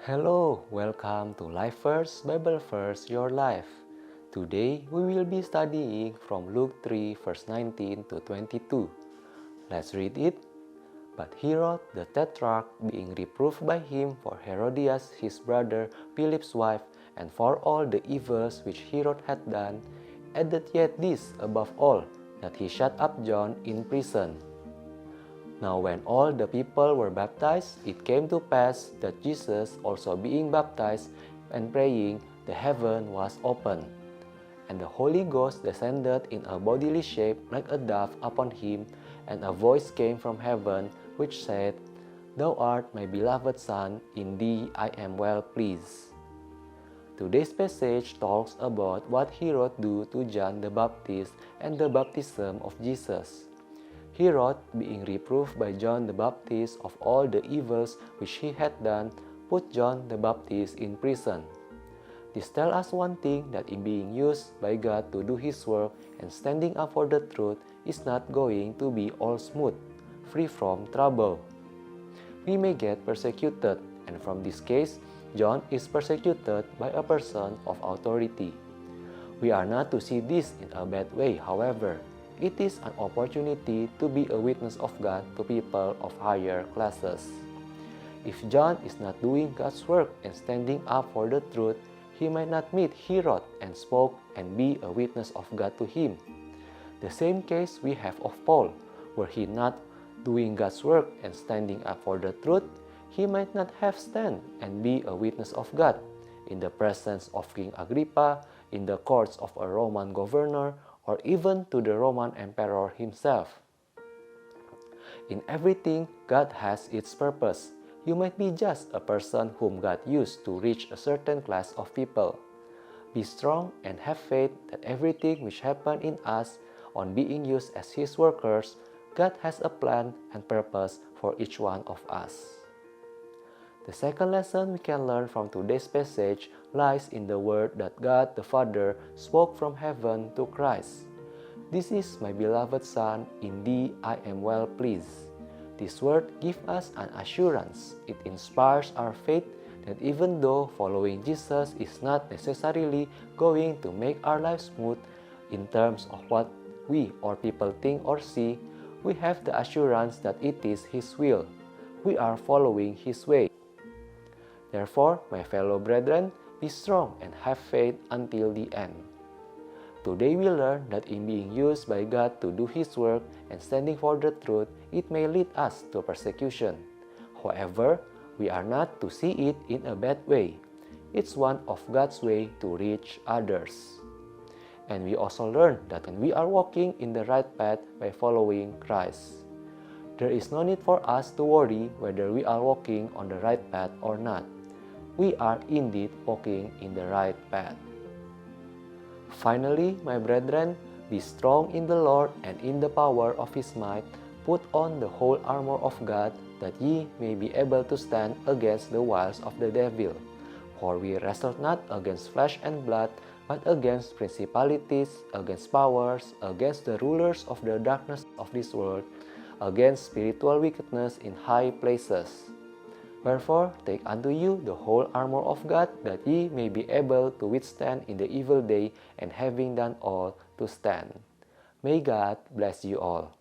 Hello, welcome to LifeVerse Bible Verse Your Life. Today we will be studying from Luke 3 verse 19 to 22. Let's read it. But Herod the Tetrarch, being reproved by him for Herodias his brother Philip's wife, and for all the evils which Herod had done, added yet this above all, that he shut up John in prison. Now when all the people were baptized, it came to pass that Jesus also being baptized and praying, the heaven was opened, and the Holy Ghost descended in a bodily shape like a dove upon him, and a voice came from heaven, which said, Thou art my beloved Son, in thee I am well pleased. Today's passage talks about what Herod do to John the Baptist and the baptism of Jesus. Herod, being reproved by John the Baptist of all the evils which he had done, put John the Baptist in prison. This tells us one thing, that in being used by God to do His work and standing up for the truth is not going to be all smooth, free from trouble. We may get persecuted, and from this case, John is persecuted by a person of authority. We are not to see this in a bad way, however. It is an opportunity to be a witness of God to people of higher classes. If John is not doing God's work and standing up for the truth, he might not meet Herod and spoke and be a witness of God to him. The same case we have of Paul, were he not doing God's work and standing up for the truth, he might not have stand and be a witness of God in the presence of King Agrippa, in the courts of a Roman governor, or even to the Roman emperor himself. In everything, God has its purpose. You might be just a person whom God used to reach a certain class of people. Be strong and have faith that everything which happens in us on being used as His workers, God has a plan and purpose for each one of us. The second lesson we can learn from today's passage lies in the word that God the Father spoke from heaven to Christ. This is my beloved Son, in thee I am well pleased. This word gives us an assurance. It inspires our faith that even though following Jesus is not necessarily going to make our lives smooth in terms of what we or people think or see, we have the assurance that it is His will. We are following His way. Therefore, my fellow brethren, be strong and have faith until the end. Today we learn that in being used by God to do His work and standing for the truth, it may lead us to persecution. However, we are not to see it in a bad way. It's one of God's way to reach others. And we also learn that when we are walking in the right path by following Christ, there is no need for us to worry whether we are walking on the right path or not. We are indeed walking in the right path. Finally, my brethren, be strong in the Lord and in the power of His might. Put on the whole armor of God, that ye may be able to stand against the wiles of the devil. For we wrestle not against flesh and blood, but against principalities, against powers, against the rulers of the darkness of this world, against spiritual wickedness in high places. Wherefore, take unto you the whole armor of God, that ye may be able to withstand in the evil day, and having done all, to stand. May God bless you all.